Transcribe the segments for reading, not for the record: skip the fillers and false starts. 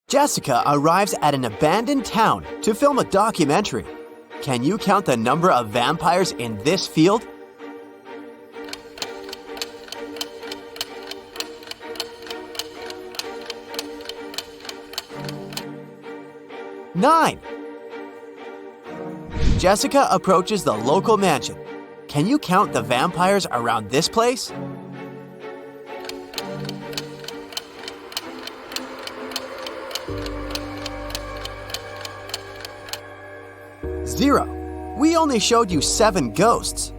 Jessica arrives at an abandoned town to film a documentary. Can you count the number of vampires in this field? Nine. Jessica approaches the local mansion. Can you count the vampires around this place? 0. We only showed you 7 ghosts.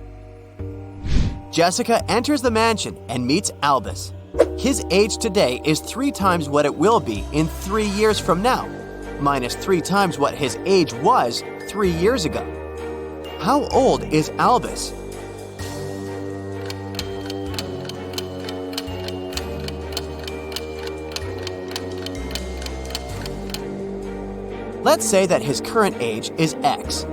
Jessica enters the mansion and meets Albus. His age today is 3 times what it will be in 3 years from now, minus 3 times what his age was 3 years ago. How old is Albus? Let's say that his current age is X.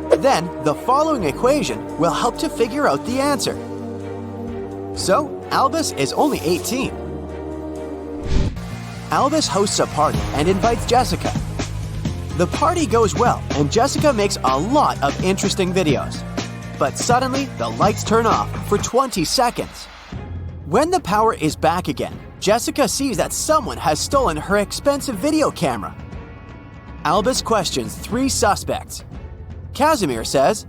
Then, the following equation will help to figure out the answer. So, Albus is only 18. Albus hosts a party and invites Jessica. The party goes well, and Jessica makes a lot of interesting videos. But suddenly, the lights turn off for 20 seconds. When the power is back again, Jessica sees that someone has stolen her expensive video camera. Albus questions 3 suspects. Casimir says,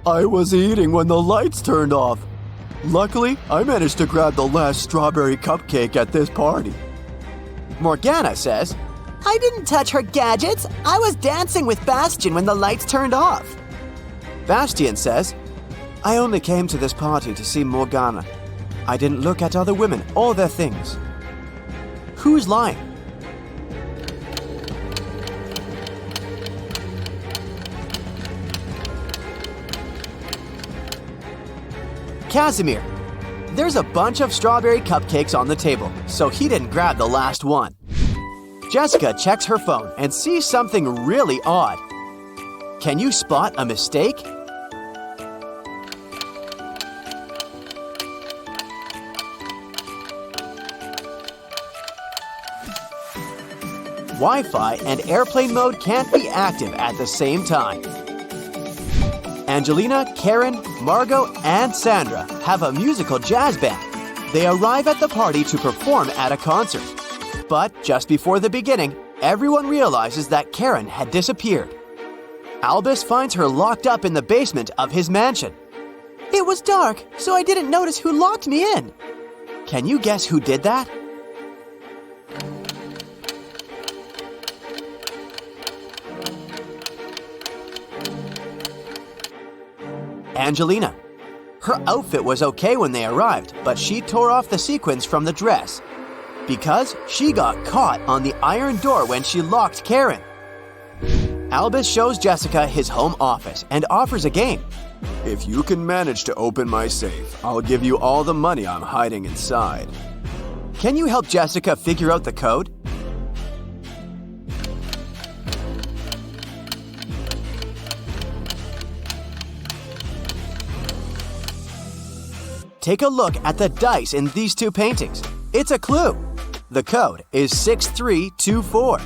"I was eating when the lights turned off. Luckily, I managed to grab the last strawberry cupcake at this party." Morgana says, "I didn't touch her gadgets. I was dancing with Bastian when the lights turned off." Bastian says, "I only came to this party to see Morgana. I didn't look at other women or their things." Who's lying? Casimir. There's a bunch of strawberry cupcakes on the table, so he didn't grab the last one. Jessica checks her phone and sees something really odd. Can you spot a mistake? Wi-Fi and airplane mode can't be active at the same time. Angelina, Karen, Margot, and Sandra have a musical jazz band. They arrive at the party to perform at a concert. But just before the beginning, everyone realizes that Karen had disappeared. Albus finds her locked up in the basement of his mansion. "It was dark, so I didn't notice who locked me in." Can you guess who did that? Angelina. Her outfit was okay when they arrived, but she tore off the sequins from the dress because she got caught on the iron door when she locked Karen. Albus shows Jessica his home office and offers a game. "If you can manage to open my safe, I'll give you all the money I'm hiding inside." Can you help Jessica figure out the code? Take a look at the dice in these 2 paintings. It's a clue. The code is 6324.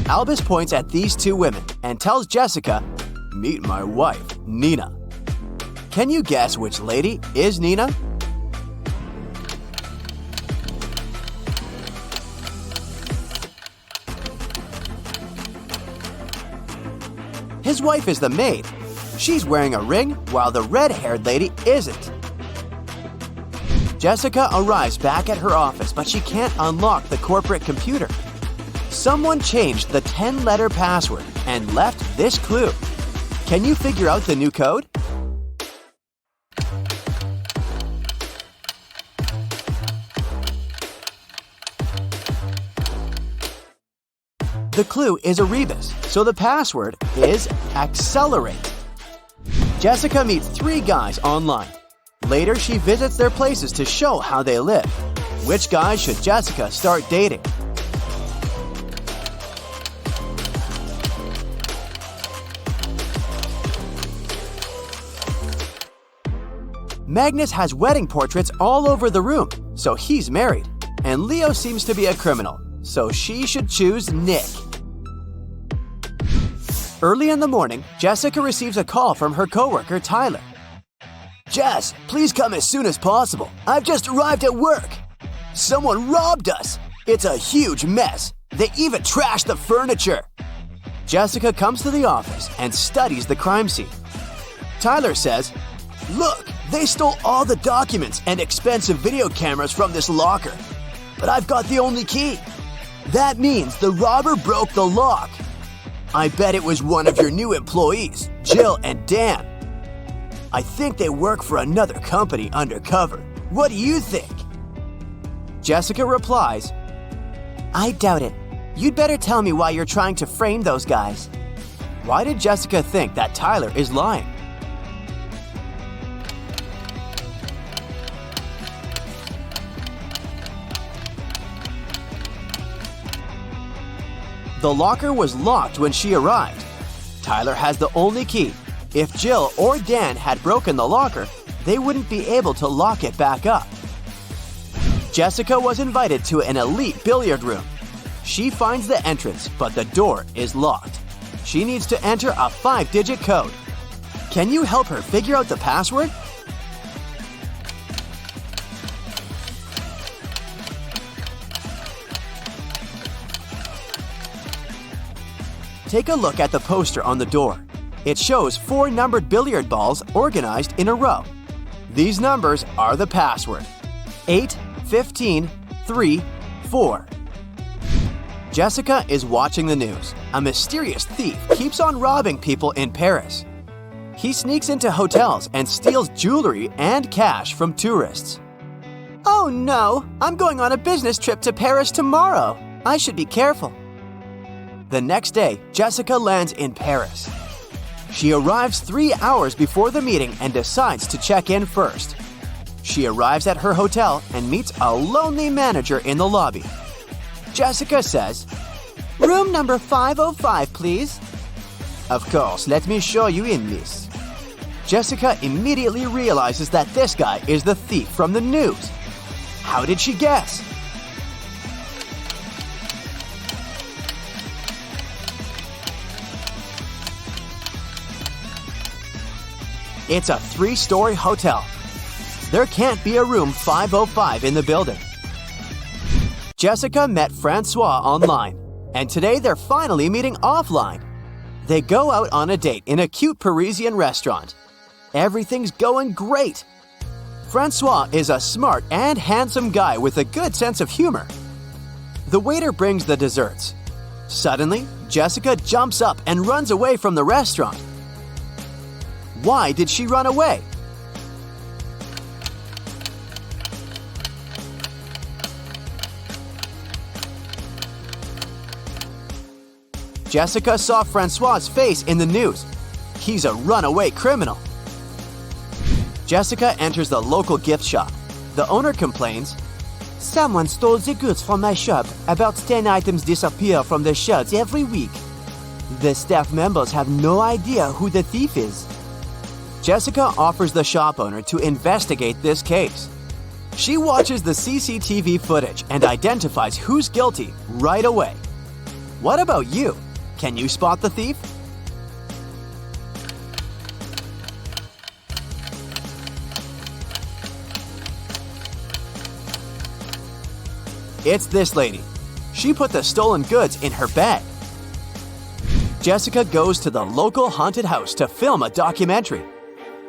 Albus points at these 2 women and tells Jessica, "Meet my wife, Nina." Can you guess which lady is Nina? His wife is the maid. She's wearing a ring while the red-haired lady isn't. Jessica arrives back at her office, but she can't unlock the corporate computer. Someone changed the 10-letter password and left this clue. Can you figure out the new code? The clue is a rebus, so the password is accelerate. Jessica meets 3 guys online. Later, she visits their places to show how they live. Which guys should Jessica start dating? Magnus has wedding portraits all over the room, so he's married. And Leo seems to be a criminal, so she should choose Nick. Early in the morning, Jessica receives a call from her coworker, Tyler. "Jess, please come as soon as possible. I've just arrived at work. Someone robbed us. It's a huge mess. They even trashed the furniture." Jessica comes to the office and studies the crime scene. Tyler says, "Look, they stole all the documents and expensive video cameras from this locker. But I've got the only key. That means the robber broke the lock. I bet it was one of your new employees, Jill and Dan. I think they work for another company undercover. What do you think?" Jessica replies, "I doubt it. You'd better tell me why you're trying to frame those guys." Why did Jessica think that Tyler is lying? The locker was locked when she arrived. Tyler has the only key. If Jill or Dan had broken the locker, they wouldn't be able to lock it back up. Jessica was invited to an elite billiard room. She finds the entrance, but the door is locked. She needs to enter a 5-digit code. Can you help her figure out the password? Take a look at the poster on the door. It shows 4 numbered billiard balls organized in a row. These numbers are the password: 8, 15, 3, 4. Jessica is watching the news. A mysterious thief keeps on robbing people in Paris. He sneaks into hotels and steals jewelry and cash from tourists. "Oh no, I'm going on a business trip to Paris tomorrow. I should be careful." The next day, Jessica lands in Paris. She arrives 3 hours before the meeting and decides to check in first. She arrives at her hotel and meets a lonely manager in the lobby. Jessica says, "Room number 505, please." "Of course, let me show you in, miss." Jessica immediately realizes that this guy is the thief from the news. How did she guess? It's a 3-story hotel. There can't be a room 505 in the building. Jessica met Francois online, and today they're finally meeting offline. They go out on a date in a cute Parisian restaurant. Everything's going great. Francois is a smart and handsome guy with a good sense of humor. The waiter brings the desserts. Suddenly, Jessica jumps up and runs away from the restaurant. Why did she run away? Jessica saw Francois' face in the news. He's a runaway criminal. Jessica enters the local gift shop. The owner complains, "Someone stole the goods from my shop. About 10 items disappear from the shelves every week. The staff members have no idea who the thief is." Jessica offers the shop owner to investigate this case. She watches the CCTV footage and identifies who's guilty right away. What about you? Can you spot the thief? It's this lady. She put the stolen goods in her bag. Jessica goes to the local haunted house to film a documentary.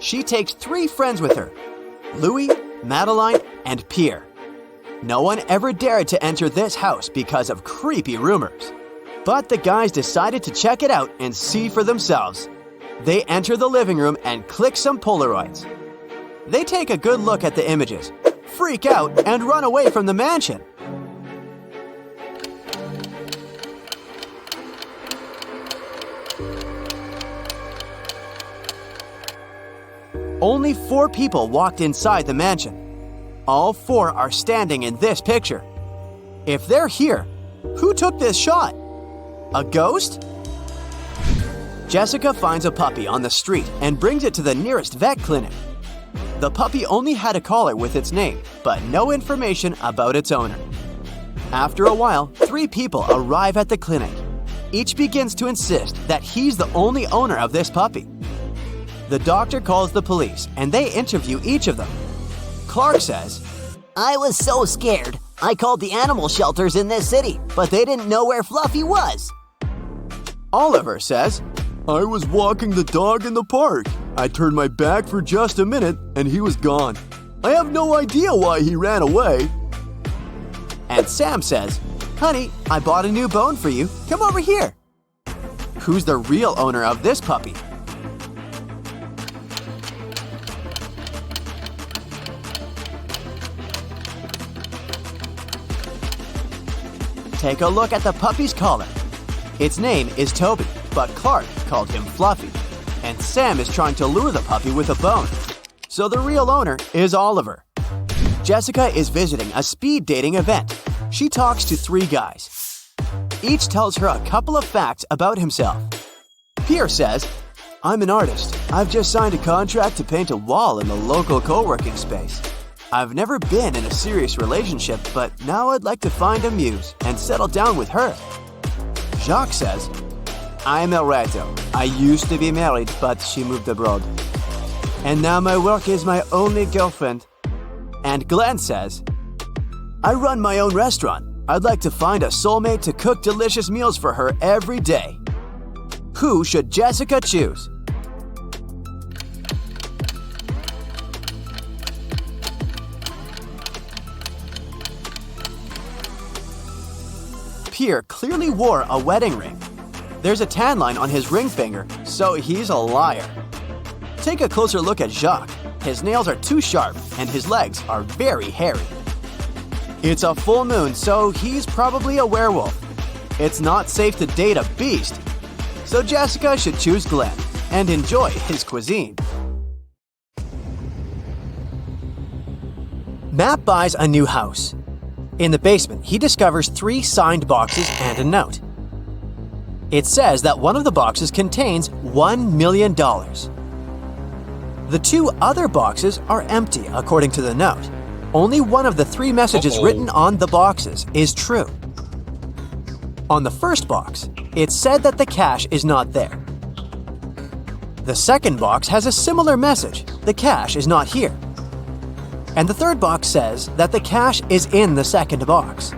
She takes 3 friends with her: Louis, Madeline, and Pierre. No one ever dared to enter this house because of creepy rumors. But the guys decided to check it out and see for themselves. They enter the living room and click some Polaroids. They take a good look at the images, freak out, and run away from the mansion. Only 4 people walked inside the mansion. All 4 are standing in this picture. If they're here, who took this shot? A ghost? Jessica finds a puppy on the street and brings it to the nearest vet clinic. The puppy only had a collar with its name, but no information about its owner. After a while, 3 people arrive at the clinic. Each begins to insist that he's the only owner of this puppy. The doctor calls the police and they interview each of them. Clark says, I was so scared. I called the animal shelters in this city, but they didn't know where Fluffy was. Oliver says, I was walking the dog in the park. I turned my back for just a minute and he was gone. I have no idea why he ran away. And Sam says, Honey, I bought a new bone for you. Come over here. Who's the real owner of this puppy? Take a look at the puppy's collar. Its name is Toby, but Clark called him Fluffy. And Sam is trying to lure the puppy with a bone. So the real owner is Oliver. Jessica is visiting a speed dating event. She talks to 3 guys. Each tells her a couple of facts about himself. Pierre says, I'm an artist. I've just signed a contract to paint a wall in the local co-working space. I've never been in a serious relationship, but now I'd like to find a muse and settle down with her. Jacques says, I'm El Reto. I used to be married, but she moved abroad. And now my work is my only girlfriend. And Glenn says, I run my own restaurant. I'd like to find a soulmate to cook delicious meals for her every day. Who should Jessica choose? Pierre clearly wore a wedding ring. There's a tan line on his ring finger, so he's a liar. Take a closer look at Jacques. His nails are too sharp and his legs are very hairy. It's a full moon, so he's probably a werewolf. It's not safe to date a beast, so Jessica should choose Glenn and enjoy his cuisine. Matt buys a new house. In the basement, he discovers 3 signed boxes and a note. It says that one of the boxes contains $1 million. The 2 other boxes are empty, according to the note. Only one of the 3 messages written on the boxes is true. On the first box, it said that the cash is not there. The second box has a similar message: the cash is not here. And the third box says that the cash is in the second box.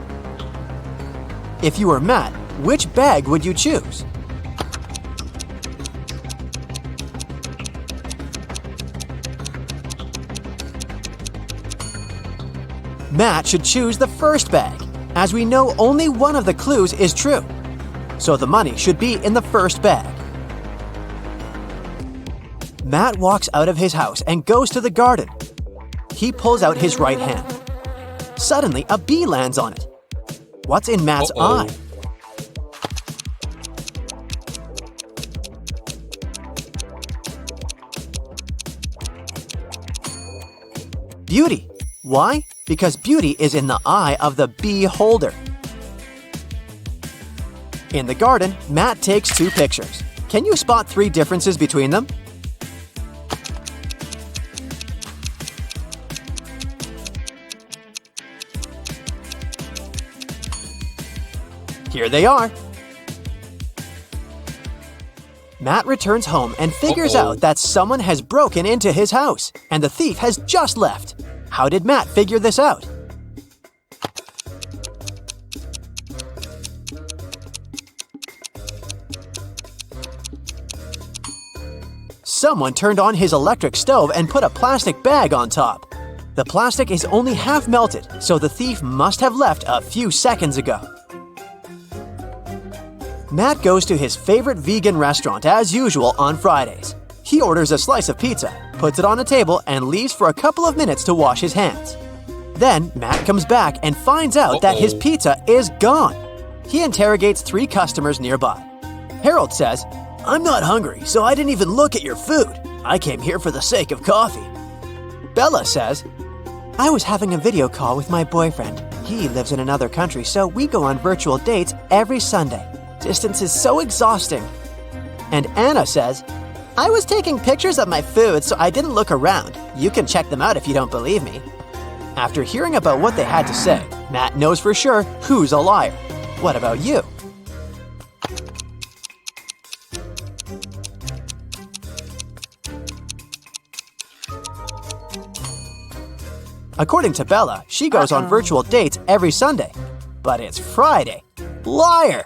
If you were Matt, which bag would you choose? Matt should choose the first bag, as we know only one of the clues is true. So the money should be in the first bag. Matt walks out of his house and goes to the garden. He pulls out his right hand. Suddenly, a bee lands on it. What's in Matt's eye? Beauty. Why? Because beauty is in the eye of the bee holder. In the garden, Matt takes 2 pictures. Can you spot 3 differences between them? Here they are. Matt returns home and figures out that someone has broken into his house, and the thief has just left. How did Matt figure this out? Someone turned on his electric stove and put a plastic bag on top. The plastic is only half melted, so the thief must have left a few seconds ago. Matt goes to his favorite vegan restaurant as usual on Fridays. He orders a slice of pizza, puts it on a table, and leaves for a couple of minutes to wash his hands. Then Matt comes back and finds out that his pizza is gone. He interrogates 3 customers nearby. Harold says, I'm not hungry, so I didn't even look at your food. I came here for the sake of coffee. Bella says, I was having a video call with my boyfriend. He lives in another country, so we go on virtual dates every Sunday. Distance is so exhausting. And Anna says, I was taking pictures of my food, so I didn't look around. You can check them out if you don't believe me. After hearing about what they had to say, Matt knows for sure who's a liar. What about you? According to Bella, she goes on virtual dates every Sunday. But it's Friday. Liar!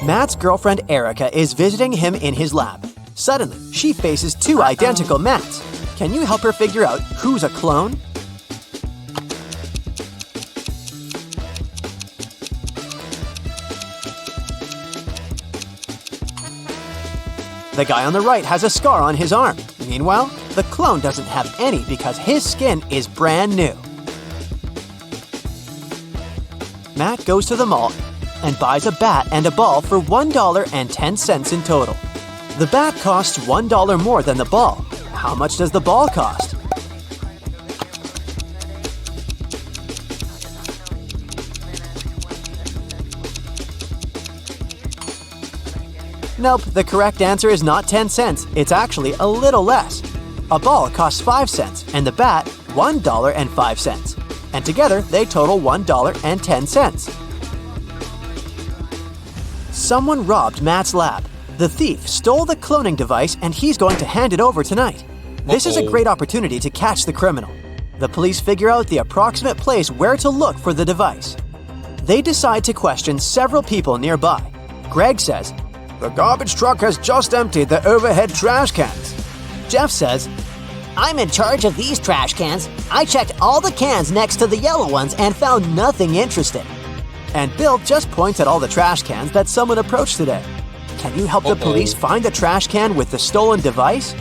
Matt's girlfriend Erica is visiting him in his lab. Suddenly, she faces two identical Matts. Can you help her figure out who's a clone? The guy on the right has a scar on his arm. Meanwhile, the clone doesn't have any because his skin is brand new. Matt goes to the mall and buys a bat and a ball for $1.10 in total. The bat costs $1 more than the ball. How much does the ball cost? Nope, the correct answer is not 10 cents. It's actually a little less. A ball costs 5 cents and the bat $1.05. And together they total $1.10. Someone robbed Matt's lab. The thief stole the cloning device and he's going to hand it over tonight. This is a great opportunity to catch the criminal. The police figure out the approximate place where to look for the device. They decide to question several people nearby. Greg says, "The garbage truck has just emptied the overhead trash cans." Jeff says, "I'm in charge of these trash cans. I checked all the cans next to the yellow ones and found nothing interesting." And Bill just points at all the trash cans that someone approached today. Can you help the police find the trash can with the stolen device?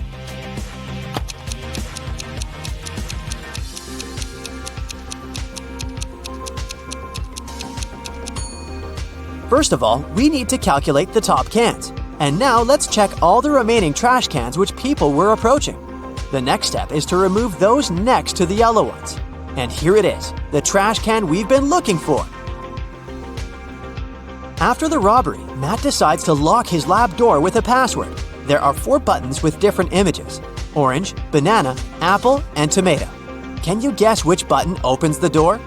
First of all, we need to calculate the top cans. And now let's check all the remaining trash cans which people were approaching. The next step is to remove those next to the yellow ones. And here it is, the trash can we've been looking for. After the robbery, Matt decides to lock his lab door with a password. There are 4 buttons with different images: orange, banana, apple, and tomato. Can you guess which button opens the door?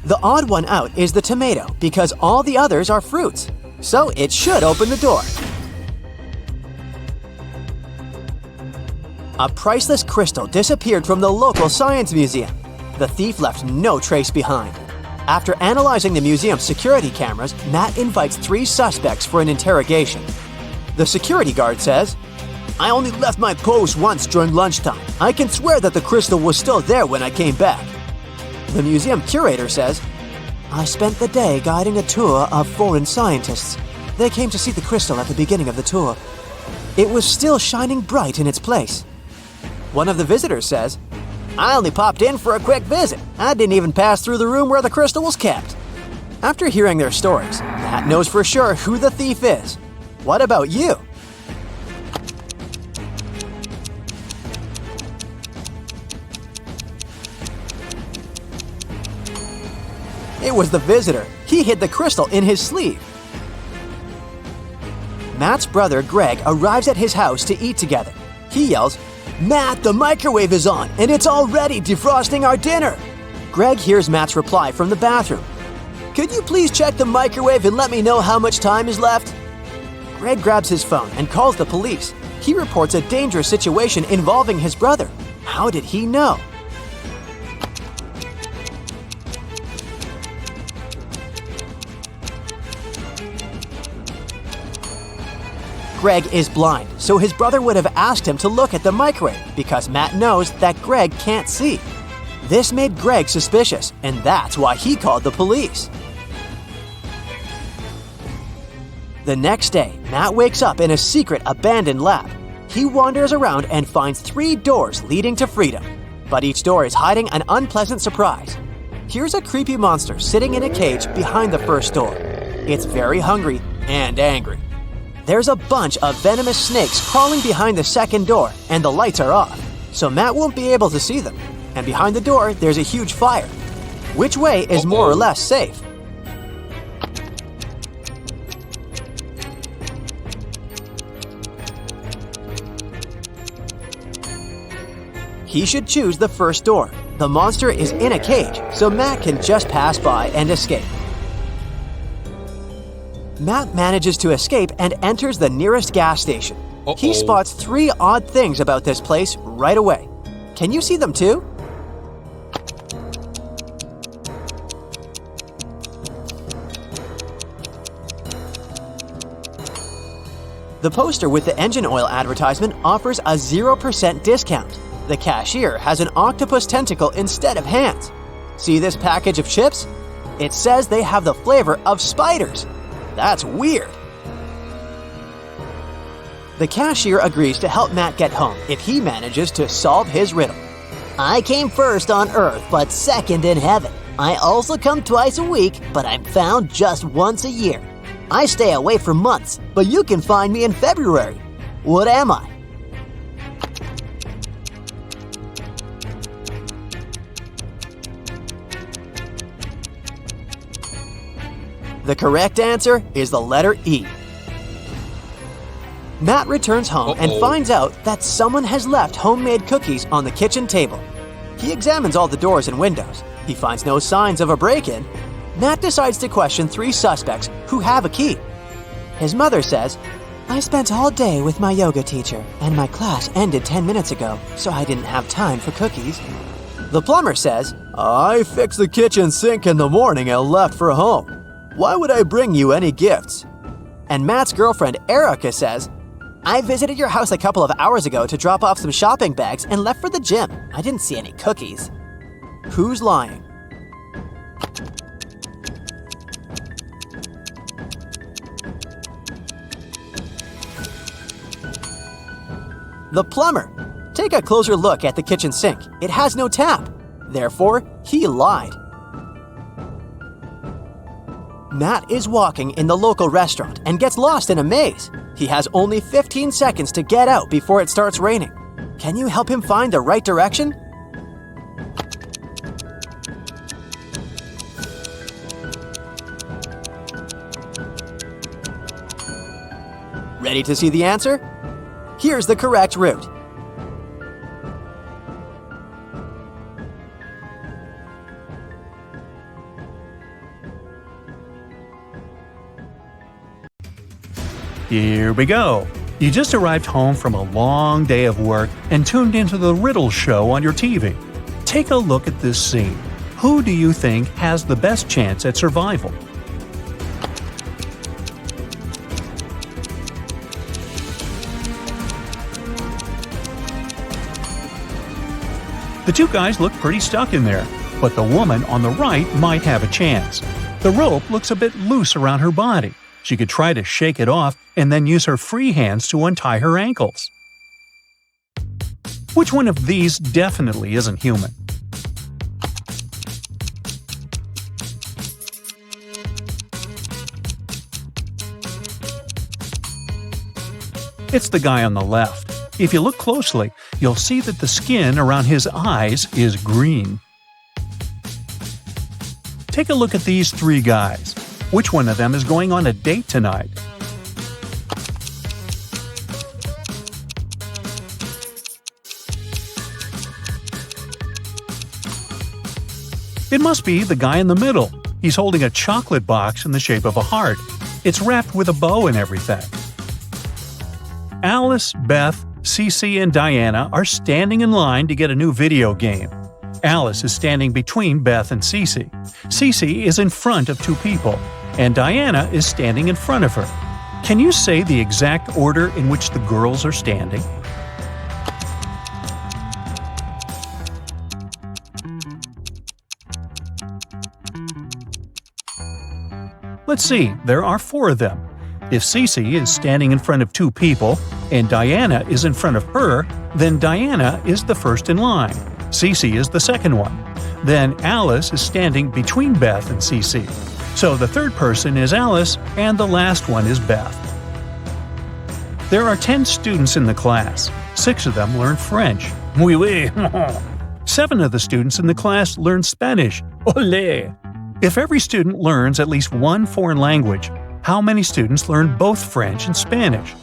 The odd one out is the tomato because all the others are fruits. So it should open the door. A priceless crystal disappeared from the local science museum. The thief left no trace behind. After analyzing the museum's security cameras, Matt invites 3 suspects for an interrogation. The security guard says, "I only left my post once during lunchtime. I can swear that the crystal was still there when I came back." The museum curator says, "I spent the day guiding a tour of foreign scientists. They came to see the crystal at the beginning of the tour. It was still shining bright in its place." One of the visitors says, "I only popped in for a quick visit. I didn't even pass through the room where the crystal was kept." After hearing their stories, Matt knows for sure who the thief is. What about you? It was the visitor. He hid the crystal in his sleeve. Matt's brother Greg arrives at his house to eat together. He yells, "Matt, the microwave is on, and it's already defrosting our dinner." Greg hears Matt's reply from the bathroom. "Could you please check the microwave and let me know how much time is left?" Greg grabs his phone and calls the police. He reports a dangerous situation involving his brother. How did he know? Greg is blind, so his brother would have asked him to look at the microwave because Matt knows that Greg can't see. This made Greg suspicious, and that's why he called the police. The next day, Matt wakes up in a secret abandoned lab. He wanders around and finds 3 doors leading to freedom, but each door is hiding an unpleasant surprise. Here's a creepy monster sitting in a cage behind the first door. It's very hungry and angry. There's a bunch of venomous snakes crawling behind the second door, and the lights are off, so Matt won't be able to see them. And behind the door, there's a huge fire. Which way is more or less safe? He should choose the first door. The monster is in a cage, so Matt can just pass by and escape. Matt manages to escape and enters the nearest gas station. He spots 3 odd things about this place right away. Can you see them too? The poster with the engine oil advertisement offers a 0% discount. The cashier has an octopus tentacle instead of hands. See this package of chips? It says they have the flavor of spiders. That's weird. The cashier agrees to help Matt get home if he manages to solve his riddle. I came first on Earth, but second in heaven. I also come twice a week, but I'm found just once a year. I stay away for months, but you can find me in February. What am I? The correct answer is the letter E. Matt returns home and finds out that someone has left homemade cookies on the kitchen table. He examines all the doors and windows. He finds no signs of a break-in. Matt decides to question 3 suspects who have a key. His mother says, "I spent all day with my yoga teacher, and my class ended 10 minutes ago, so I didn't have time for cookies." The plumber says, I fixed the kitchen sink in the morning and left for home. Why would I bring you any gifts? and Matt's girlfriend Erica says, "I visited your house a couple of hours ago to drop off some shopping bags and left for the gym. I didn't see any cookies." Who's lying? The plumber. Take a closer look at the kitchen sink. It has no tap. Therefore, he lied. Matt is walking in the local restaurant and gets lost in a maze. He has only 15 seconds to get out before it starts raining. Can you help him find the right direction? Ready to see the answer? Here's the correct route. Here we go. You just arrived home from a long day of work and tuned into the Riddle show on your TV. Take a look at this scene. Who do you think has the best chance at survival? The two guys look pretty stuck in there, but the woman on the right might have a chance. The rope looks a bit loose around her body. She could try to shake it off and then use her free hands to untie her ankles. Which one of these definitely isn't human? It's the guy on the left. If you look closely, you'll see that the skin around his eyes is green. Take a look at these three guys. Which one of them is going on a date tonight? It must be the guy in the middle. He's holding a chocolate box in the shape of a heart. It's wrapped with a bow and everything. Alice, Beth, Cece, and Diana are standing in line to get a new video game. Alice is standing between Beth and Cece. Cece is in front of two people, and Diana is standing in front of her. Can you say the exact order in which the girls are standing? Let's see, there are four of them. If Cece is standing in front of two people, and Diana is in front of her, then Diana is the first in line. Cece is the second one. Then Alice is standing between Beth and Cece. So the third person is Alice, and the last one is Beth. There are 10 students in the class. 6 of them learn French. Oui, oui. 7 of the students in the class learn Spanish. Olé! If every student learns at least one foreign language, how many students learn both French and Spanish?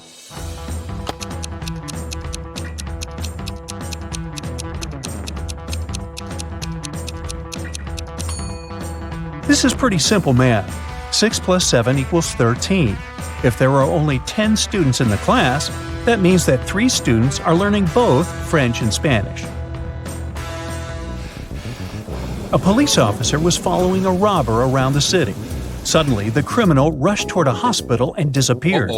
This is pretty simple math. 6 plus 7 equals 13. If there are only 10 students in the class, that means that 3 students are learning both French and Spanish. A police officer was following a robber around the city. Suddenly, the criminal rushed toward a hospital and disappeared.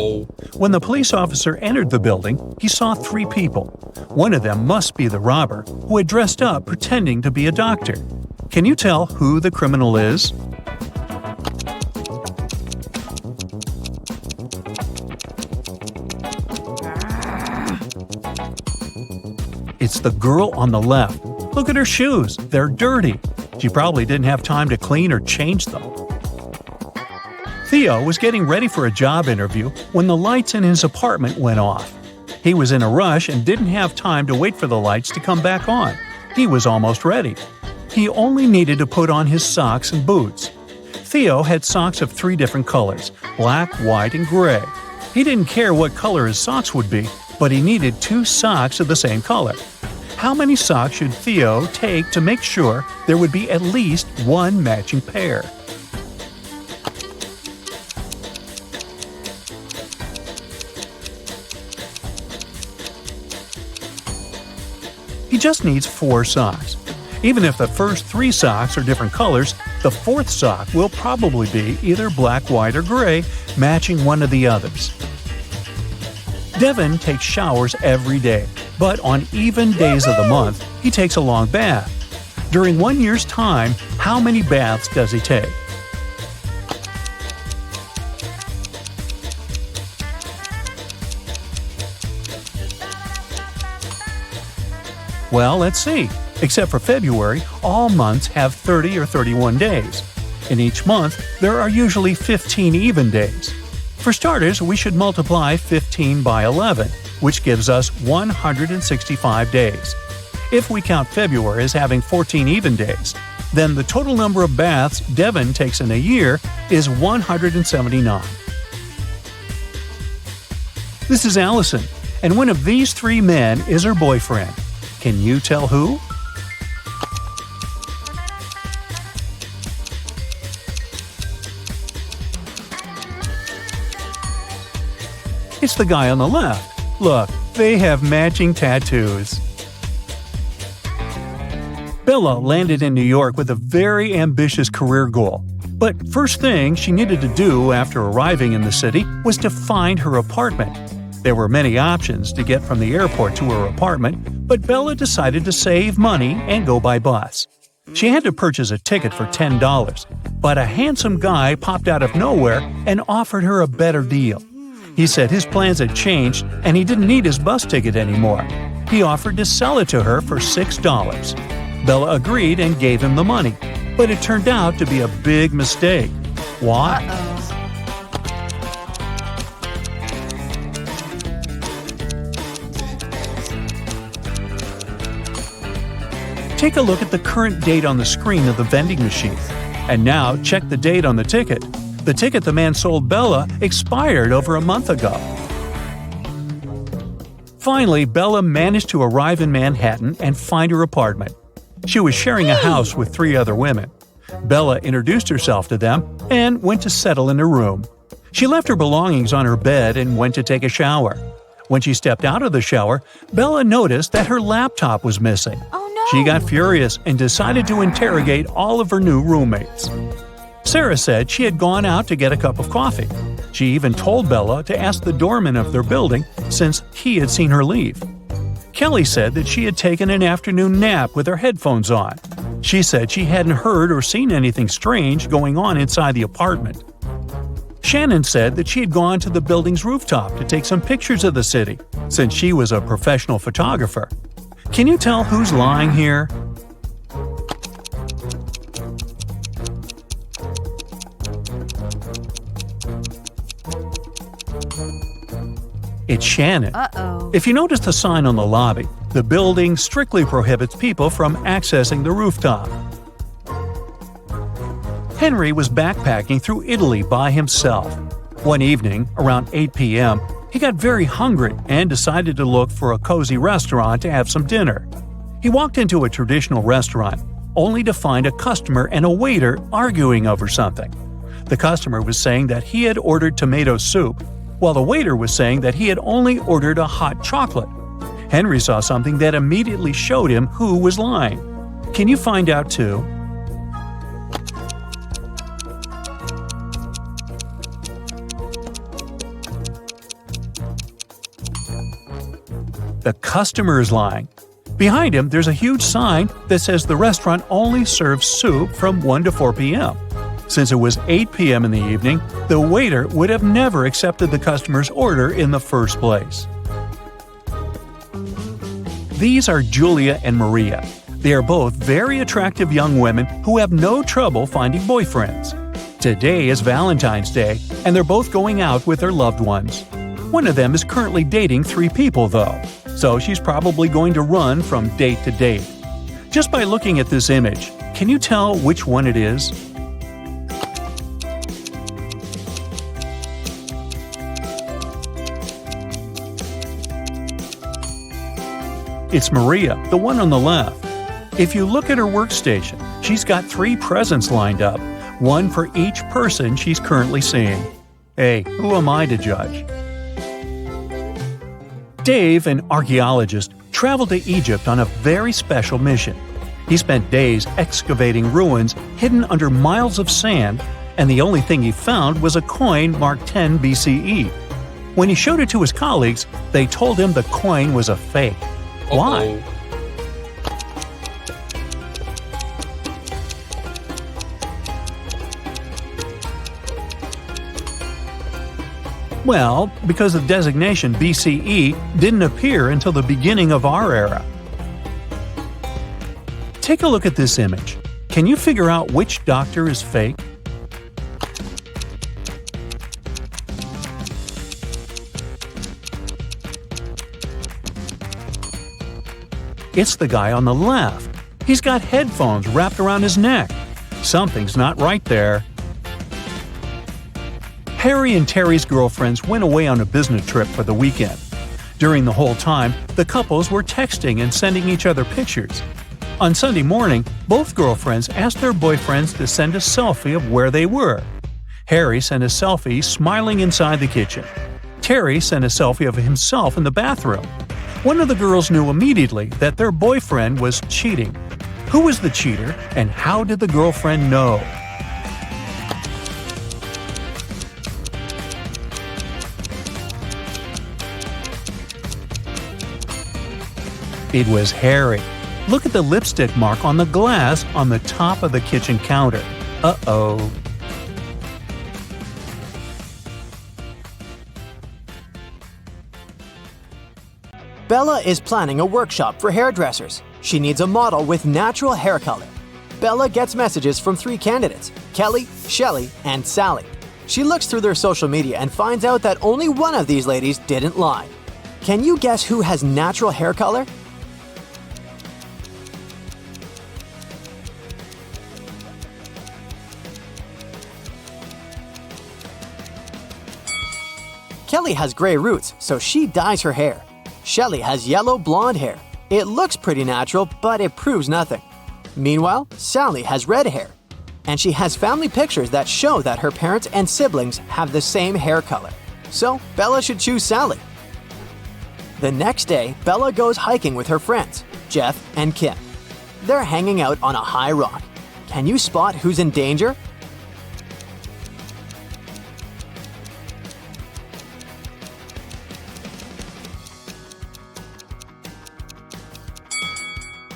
When the police officer entered the building, he saw 3 people. One of them must be the robber, who had dressed up pretending to be a doctor. Can you tell who the criminal is? It's the girl on the left. Look at her shoes. They're dirty. She probably didn't have time to clean or change them. Theo was getting ready for a job interview when the lights in his apartment went off. He was in a rush and didn't have time to wait for the lights to come back on. He was almost ready. He only needed to put on his socks and boots. Theo had socks of 3 different colors: black, white, and gray. He didn't care what color his socks would be, but he needed 2 socks of the same color. How many socks should Theo take to make sure there would be at least 1 matching pair? He just needs 4 socks. Even if the first 3 socks are different colors, the 4th sock will probably be either black, white, or gray, matching one of the others. Devin takes showers every day, but on even days of the month, he takes a long bath. During 1 year's time, how many baths does he take? Well, let's see. Except for February, all months have 30 or 31 days. In each month, there are usually 15 even days. For starters, we should multiply 15 by 11, which gives us 165 days. If we count February as having 14 even days, then the total number of baths Devin takes in a year is 179. This is Allison, and one of these 3 men is her boyfriend. Can you tell who? It's the guy on the left. Look, they have matching tattoos. Bella landed in New York with a very ambitious career goal. But first thing she needed to do after arriving in the city was to find her apartment. There were many options to get from the airport to her apartment, but Bella decided to save money and go by bus. She had to purchase a ticket for $10, but a handsome guy popped out of nowhere and offered her a better deal. He said his plans had changed and he didn't need his bus ticket anymore. He offered to sell it to her for $6. Bella agreed and gave him the money, but it turned out to be a big mistake. Why? Take a look at the current date on the screen of the vending machine. And now check the date on the ticket. The ticket the man sold Bella expired over a month ago. Finally, Bella managed to arrive in Manhattan and find her apartment. She was sharing a house with 3 other women. Bella introduced herself to them and went to settle in her room. She left her belongings on her bed and went to take a shower. When she stepped out of the shower, Bella noticed that her laptop was missing. Oh no! She got furious and decided to interrogate all of her new roommates. Sarah said she had gone out to get a cup of coffee. She even told Bella to ask the doorman of their building since he had seen her leave. Kelly said that she had taken an afternoon nap with her headphones on. She said she hadn't heard or seen anything strange going on inside the apartment. Shannon said that she had gone to the building's rooftop to take some pictures of the city, since she was a professional photographer. Can you tell who's lying here? It's Shannon. Uh-oh. If you notice the sign on the lobby, the building strictly prohibits people from accessing the rooftop. Henry was backpacking through Italy by himself. One evening, around 8 p.m., he got very hungry and decided to look for a cozy restaurant to have some dinner. He walked into a traditional restaurant, only to find a customer and a waiter arguing over something. The customer was saying that he had ordered tomato soup, while the waiter was saying that he had only ordered a hot chocolate. Henry saw something that immediately showed him who was lying. Can you find out too? The customer is lying. Behind him, there's a huge sign that says the restaurant only serves soup from 1 to 4 p.m. Since it was 8 p.m. in the evening, the waiter would have never accepted the customer's order in the first place. These are Julia and Maria. They are both very attractive young women who have no trouble finding boyfriends. Today is Valentine's Day, and they're both going out with their loved ones. One of them is currently dating 3 people, though, so she's probably going to run from date to date. Just by looking at this image, can you tell which one it is? It's Maria, the one on the left. If you look at her workstation, she's got 3 presents lined up, one for each person she's currently seeing. Hey, who am I to judge? Dave, an archaeologist, traveled to Egypt on a very special mission. He spent days excavating ruins hidden under miles of sand, and the only thing he found was a coin marked 10 BCE. When he showed it to his colleagues, they told him the coin was a fake. Why? Well, because the designation BCE didn't appear until the beginning of our era. Take a look at this image. Can you figure out which doctor is fake? It's the guy on the left. He's got headphones wrapped around his neck. Something's not right there. Harry and Terry's girlfriends went away on a business trip for the weekend. During the whole time, the couples were texting and sending each other pictures. On Sunday morning, both girlfriends asked their boyfriends to send a selfie of where they were. Harry sent a selfie smiling inside the kitchen. Terry sent a selfie of himself in the bathroom. One of the girls knew immediately that their boyfriend was cheating. Who was the cheater, and how did the girlfriend know? It was Harry. Look at the lipstick mark on the glass on the top of the kitchen counter. Uh-oh. Bella is planning a workshop for hairdressers. She needs a model with natural hair color. Bella gets messages from 3 candidates, Kelly, Shelly, and Sally. She looks through their social media and finds out that only one of these ladies didn't lie. Can you guess who has natural hair color? Kelly has gray roots, so she dyes her hair. Shelly has yellow blonde hair. It looks pretty natural, but it proves nothing. Meanwhile, Sally has red hair. And she has family pictures that show that her parents and siblings have the same hair color. So, Bella should choose Sally. The next day, Bella goes hiking with her friends, Jeff and Kim. They're hanging out on a high rock. Can you spot who's in danger?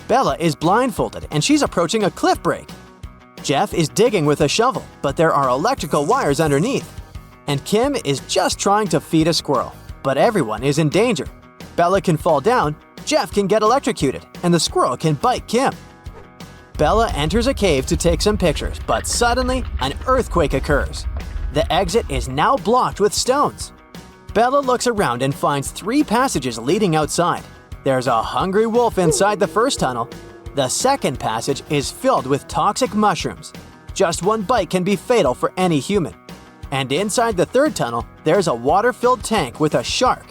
Bella is blindfolded and she's approaching a cliff break. Jeff is digging with a shovel, but there are electrical wires underneath. And Kim is just trying to feed a squirrel, but everyone is in danger. Bella can fall down, Jeff can get electrocuted, and the squirrel can bite Kim. Bella enters a cave to take some pictures, but suddenly an earthquake occurs. The exit is now blocked with stones. Bella looks around and finds 3 passages leading outside. There's a hungry wolf inside the first tunnel. The second passage is filled with toxic mushrooms. Just one bite can be fatal for any human. And inside the third tunnel, there's a water-filled tank with a shark.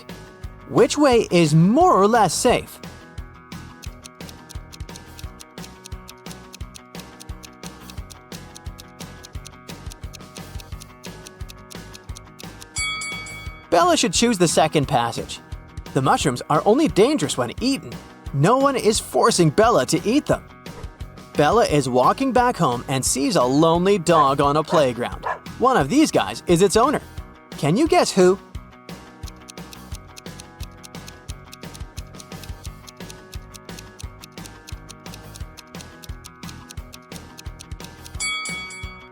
Which way is more or less safe? Bella should choose the second passage. The mushrooms are only dangerous when eaten. No one is forcing Bella to eat them. Bella is walking back home and sees a lonely dog on a playground. One of these guys is its owner. Can you guess who?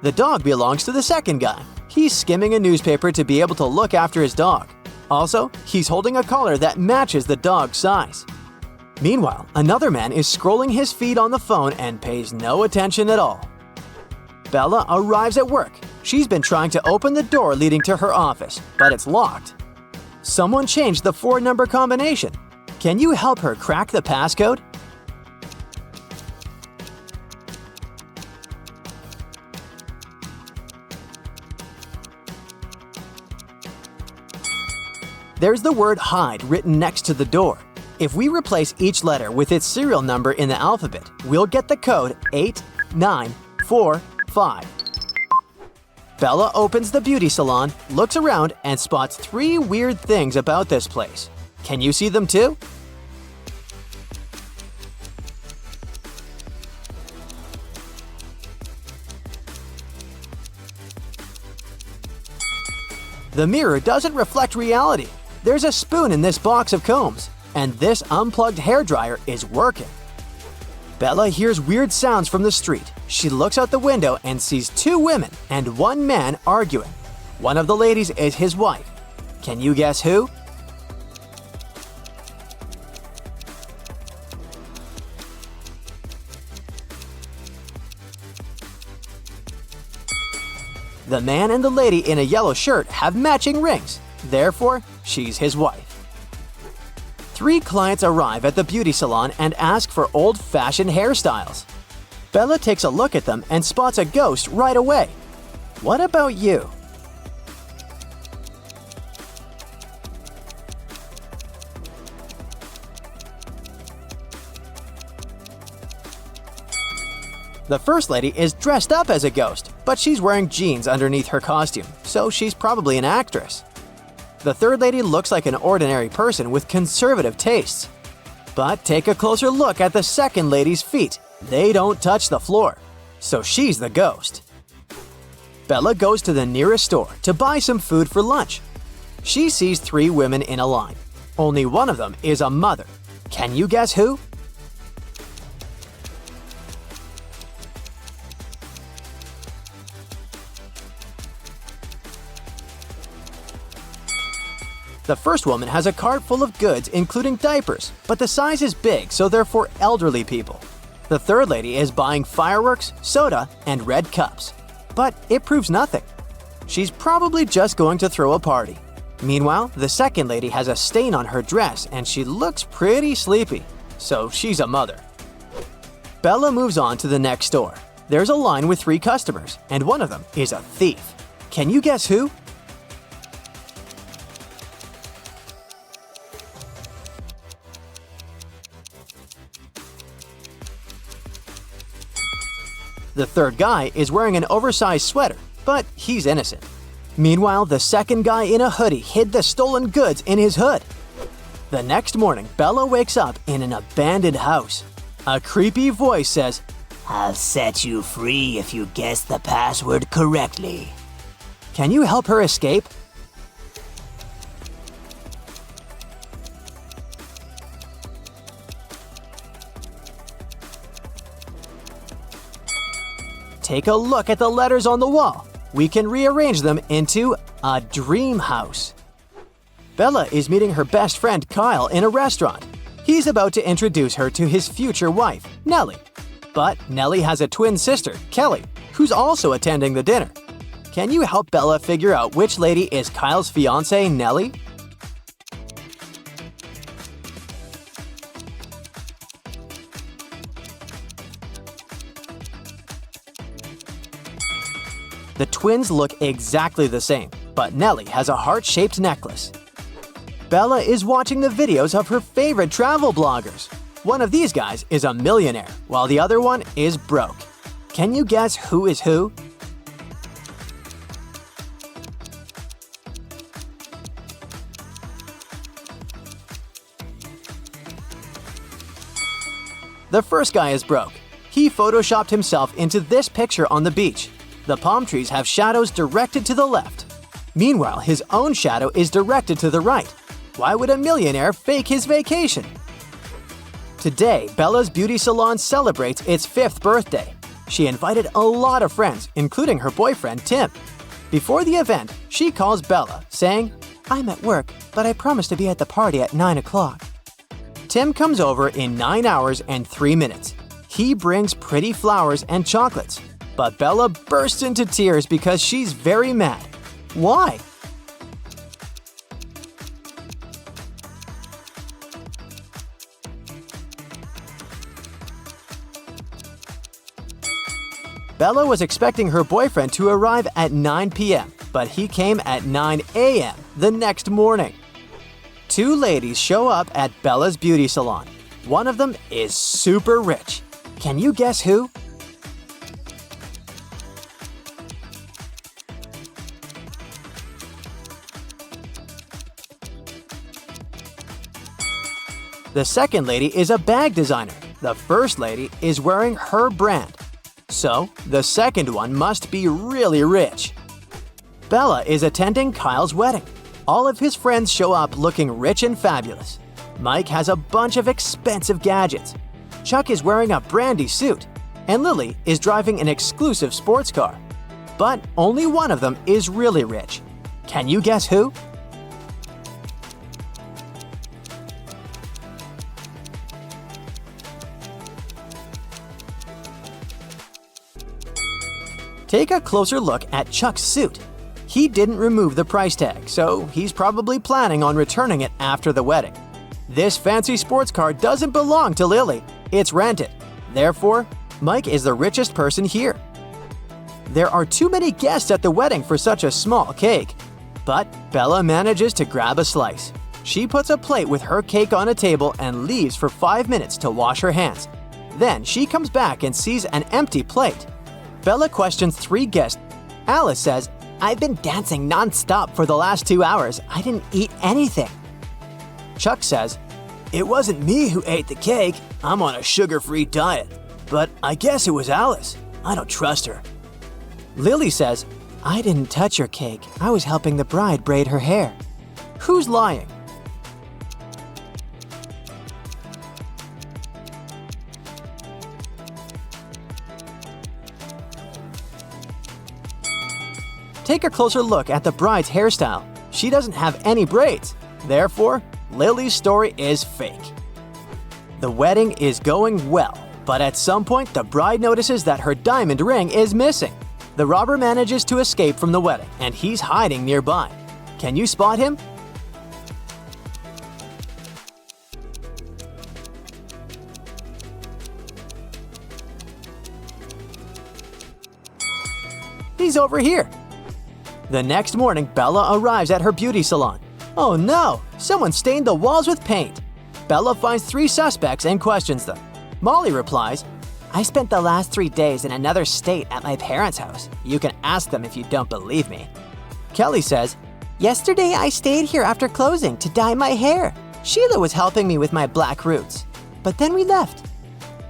The dog belongs to the second guy. He's skimming a newspaper to be able to look after his dog. Also, he's holding a collar that matches the dog's size. Meanwhile, another man is scrolling his feed on the phone and pays no attention at all. Bella arrives at work. She's been trying to open the door leading to her office, but it's locked. Someone changed the 4-number combination. Can you help her crack the passcode? There's the word hide written next to the door. If we replace each letter with its serial number in the alphabet, we'll get the code 8945. Bella opens the beauty salon, looks around, and spots 3 weird things about this place. Can you see them too? The mirror doesn't reflect reality. There's a spoon in this box of combs, and this unplugged hairdryer is working. Bella hears weird sounds from the street. She looks out the window and sees 2 women and 1 man arguing. One of the ladies is his wife. Can you guess who? The man and the lady in a yellow shirt have matching rings. Therefore, she's his wife. 3 clients arrive at the beauty salon and ask for old-fashioned hairstyles. Bella takes a look at them and spots a ghost right away. What about you? The first lady is dressed up as a ghost, but she's wearing jeans underneath her costume, so she's probably an actress. The third lady looks like an ordinary person with conservative tastes. But take a closer look at the second lady's feet. They don't touch the floor, so she's the ghost. Bella goes to the nearest store to buy some food for lunch. She sees 3 women in a line. Only one of them is a mother. Can you guess who? The first woman has a cart full of goods including diapers, but the size is big, so they're for elderly people. The third lady is buying fireworks, soda, and red cups. But it proves nothing. She's probably just going to throw a party. Meanwhile, the second lady has a stain on her dress and she looks pretty sleepy, so she's a mother. Bella moves on to the next store. There's a line with 3 customers, and one of them is a thief. Can you guess who? The third guy is wearing an oversized sweater, but he's innocent. Meanwhile, the second guy in a hoodie hid the stolen goods in his hood. The next morning, Bella wakes up in an abandoned house. A creepy voice says, I'll set you free if you guess the password correctly. "Can you help her escape?" Take a look at the letters on the wall. We can rearrange them into a dream house. Bella is meeting her best friend Kyle in a restaurant. He's about to introduce her to his future wife, Nellie. But Nellie has a twin sister, Kelly, who's also attending the dinner. Can you help Bella figure out which lady is Kyle's fiancée, Nellie? The twins look exactly the same, but Nellie has a heart-shaped necklace. Bella is watching the videos of her favorite travel bloggers. One of these guys is a millionaire, while the other one is broke. Can you guess who is who? The first guy is broke. He photoshopped himself into this picture on the beach. The palm trees have shadows directed to the left. Meanwhile, his own shadow is directed to the right. Why would a millionaire fake his vacation? Today, Bella's beauty salon celebrates its 5th birthday. She invited a lot of friends, including her boyfriend, Tim. Before the event, she calls Bella, saying, "I'm at work, but I promised to be at the party at 9 o'clock." Tim comes over in 9 hours and 3 minutes. He brings pretty flowers and chocolates. But Bella bursts into tears because she's very mad. Why? Bella was expecting her boyfriend to arrive at 9 p.m., but he came at 9 a.m. the next morning. 2 ladies show up at Bella's beauty salon. One of them is super rich. Can you guess who? The second lady is a bag designer. The first lady is wearing her brand. So, the second one must be really rich. Bella is attending Kyle's wedding. All of his friends show up looking rich and fabulous. Mike has a bunch of expensive gadgets. Chuck is wearing a brandy suit. And Lily is driving an exclusive sports car. But only one of them is really rich. Can you guess who? Take a closer look at Chuck's suit. He didn't remove the price tag, so he's probably planning on returning it after the wedding. This fancy sports car doesn't belong to Lily. It's rented. Therefore, Mike is the richest person here. There are too many guests at the wedding for such a small cake. But Bella manages to grab a slice. She puts a plate with her cake on a table and leaves for 5 minutes to wash her hands. Then she comes back and sees an empty plate. Bella questions 3 guests. Alice says, "I've been dancing non-stop for the last 2 hours. I didn't eat anything." Chuck says, "It wasn't me who ate the cake. I'm on a sugar-free diet. But I guess it was Alice. I don't trust her." Lily says, "I didn't touch your cake. I was helping the bride braid her hair." Who's lying? Take a closer look at the bride's hairstyle. She doesn't have any braids. Therefore, Lily's story is fake. The wedding is going well, but at some point the bride notices that her diamond ring is missing. The robber manages to escape from the wedding, and he's hiding nearby. Can you spot him? He's over here. The next morning, Bella arrives at her beauty salon. Oh no! Someone stained the walls with paint. Bella finds 3 suspects and questions them. Molly replies, "I spent the last 3 days in another state at my parents' house. You can ask them if you don't believe me." Kelly says, "Yesterday I stayed here after closing to dye my hair. Sheila was helping me with my black roots. But then we left."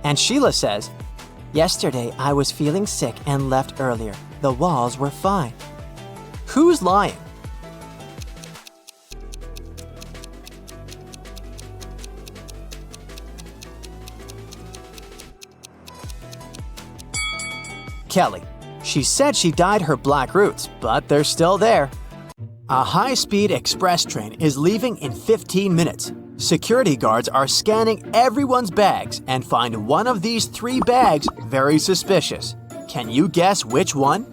And Sheila says, "Yesterday I was feeling sick and left earlier. The walls were fine." Who's lying? Kelly. She said she dyed her black roots, but they're still there. A high-speed express train is leaving in 15 minutes. Security guards are scanning everyone's bags and find one of these 3 bags very suspicious. Can you guess which one?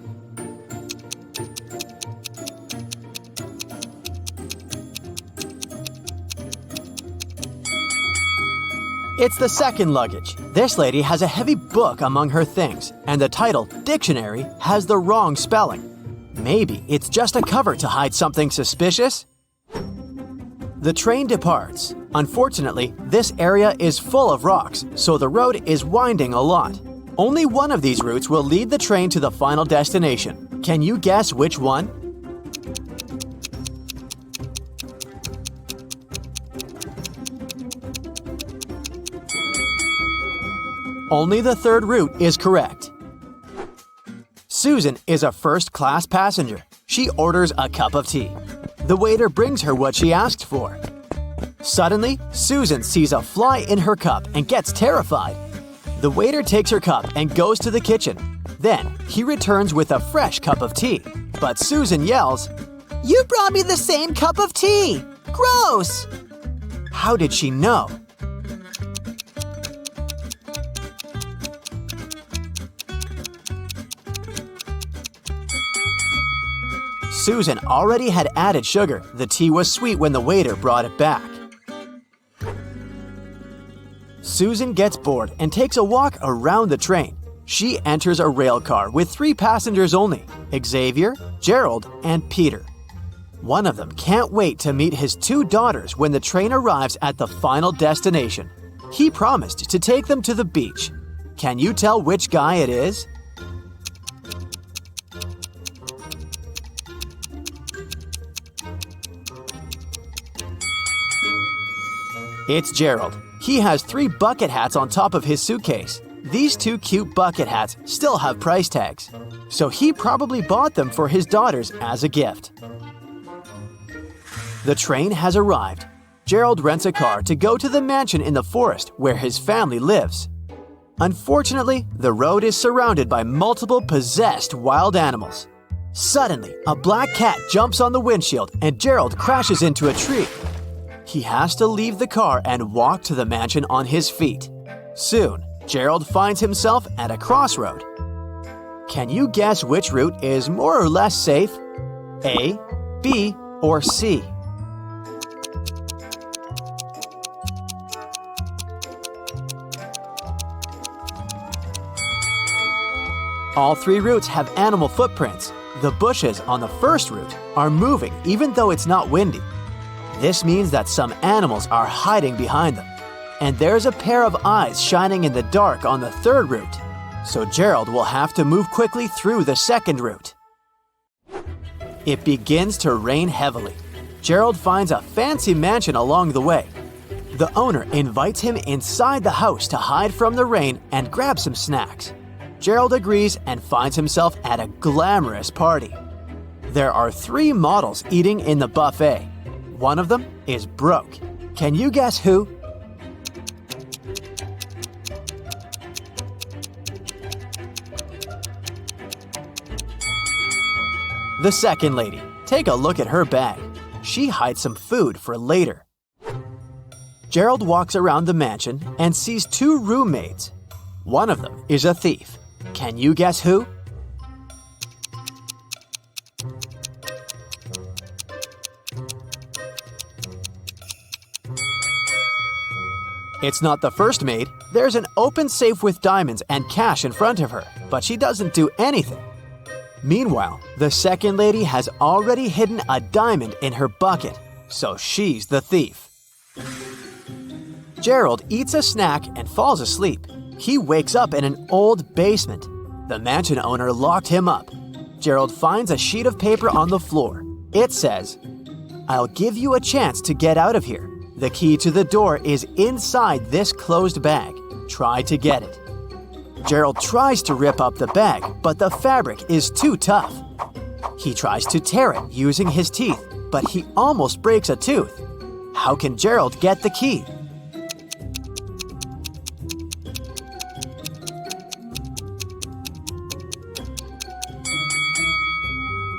It's the second luggage. This lady has a heavy book among her things, and the title, Dictionary, has the wrong spelling. Maybe it's just a cover to hide something suspicious? The train departs. Unfortunately, this area is full of rocks, so the road is winding a lot. Only one of these routes will lead the train to the final destination. Can you guess which one? Only the third route is correct. Susan is a first-class passenger. She orders a cup of tea. The waiter brings her what she asked for. Suddenly, Susan sees a fly in her cup and gets terrified. The waiter takes her cup and goes to the kitchen. Then, he returns with a fresh cup of tea. But Susan yells, You brought me the same cup of tea! Gross! How did she know? Susan already had added sugar. The tea was sweet when the waiter brought it back. Susan gets bored and takes a walk around the train. She enters a rail car with 3 passengers only: Xavier, Gerald, and Peter. One of them can't wait to meet his 2 daughters when the train arrives at the final destination. He promised to take them to the beach. Can you tell which guy it is? It's Gerald. He has 3 bucket hats on top of his suitcase. These 2 cute bucket hats still have price tags, so he probably bought them for his daughters as a gift. The train has arrived. Gerald rents a car to go to the mansion in the forest where his family lives. Unfortunately, the road is surrounded by multiple possessed wild animals. Suddenly, a black cat jumps on the windshield and Gerald crashes into a tree. He has to leave the car and walk to the mansion on his feet. Soon, Gerald finds himself at a crossroad. Can you guess which route is more or less safe? A, B, or C? All 3 routes have animal footprints. The bushes on the first route are moving even though it's not windy. This means that some animals are hiding behind them. And there's a pair of eyes shining in the dark on the third route. So Gerald will have to move quickly through the second route. It begins to rain heavily. Gerald finds a fancy mansion along the way. The owner invites him inside the house to hide from the rain and grab some snacks. Gerald agrees and finds himself at a glamorous party. There are 3 models eating in the buffet. One of them is broke. Can you guess who? The second lady. Take a look at her bag. She hides some food for later. Gerald walks around the mansion and sees 2 roommates. One of them is a thief. Can you guess who? It's not the first maid. There's an open safe with diamonds and cash in front of her, but she doesn't do anything. Meanwhile, the second lady has already hidden a diamond in her bucket, so she's the thief. Gerald eats a snack and falls asleep. He wakes up in an old basement. The mansion owner locked him up. Gerald finds a sheet of paper on the floor. It says, "I'll give you a chance to get out of here. The key to the door is inside this closed bag. Try to get it." Gerald tries to rip up the bag, but the fabric is too tough. He tries to tear it using his teeth, but he almost breaks a tooth. How can Gerald get the key?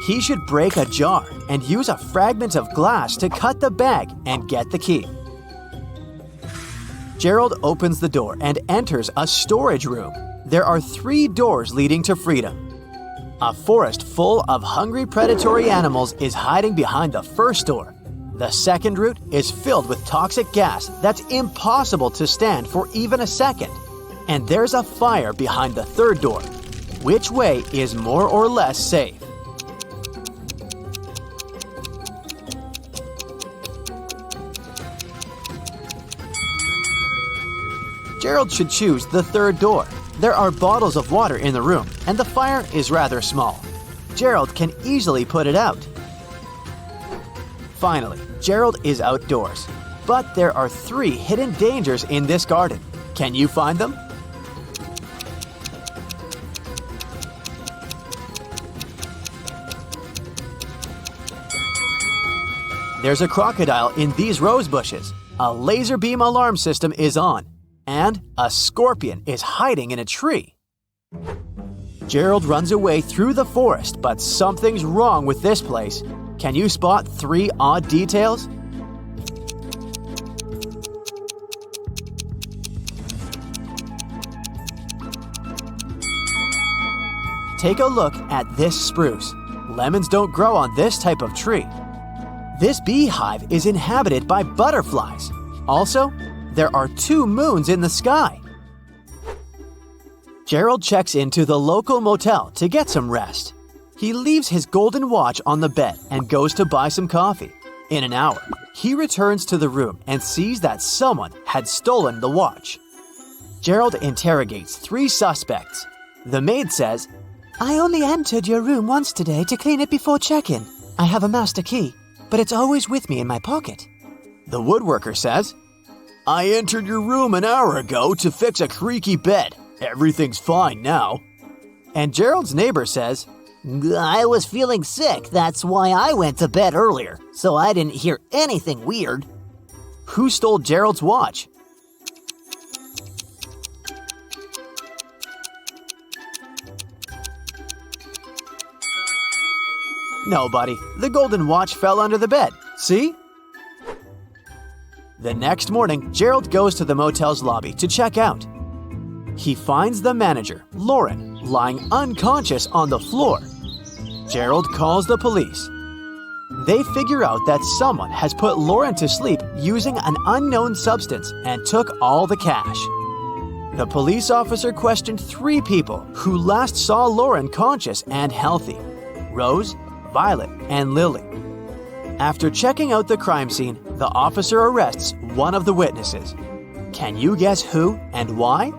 He should break a jar and use a fragment of glass to cut the bag and get the key. Gerald opens the door and enters a storage room. There are 3 doors leading to freedom. A forest full of hungry predatory animals is hiding behind the first door. The second route is filled with toxic gas that's impossible to stand for even a second. And there's a fire behind the third door. Which way is more or less safe? Gerald should choose the third door. There are bottles of water in the room, and the fire is rather small. Gerald can easily put it out. Finally, Gerald is outdoors. But there are 3 hidden dangers in this garden. Can you find them? There's a crocodile in these rose bushes. A laser beam alarm system is on. And a scorpion is hiding in a tree. Gerald runs away through the forest, but something's wrong with this place. Can you spot 3 odd details? Take a look at this spruce. Lemons don't grow on this type of tree. This beehive is inhabited by butterflies. Also, there are 2 moons in the sky. Gerald checks into the local motel to get some rest. He leaves his golden watch on the bed and goes to buy some coffee. In an hour, he returns to the room and sees that someone had stolen the watch. Gerald interrogates 3 suspects. The maid says, "I only entered your room once today to clean it before check-in. I have a master key, but it's always with me in my pocket." The woodworker says, "I entered your room an hour ago to fix a creaky bed. Everything's fine now." And Gerald's neighbor says, I was feeling sick, that's why I went to bed earlier, so I didn't hear anything weird. "Who stole Gerald's watch?" Nobody. The golden watch fell under the bed. See? The next morning, Gerald goes to the motel's lobby to check out. He finds the manager, Lauren, lying unconscious on the floor. Gerald calls the police. They figure out that someone has put Lauren to sleep using an unknown substance and took all the cash. The police officer questioned 3 people who last saw Lauren conscious and healthy: Rose, Violet, and Lily. After checking out the crime scene, the officer arrests one of the witnesses. Can you guess who and why?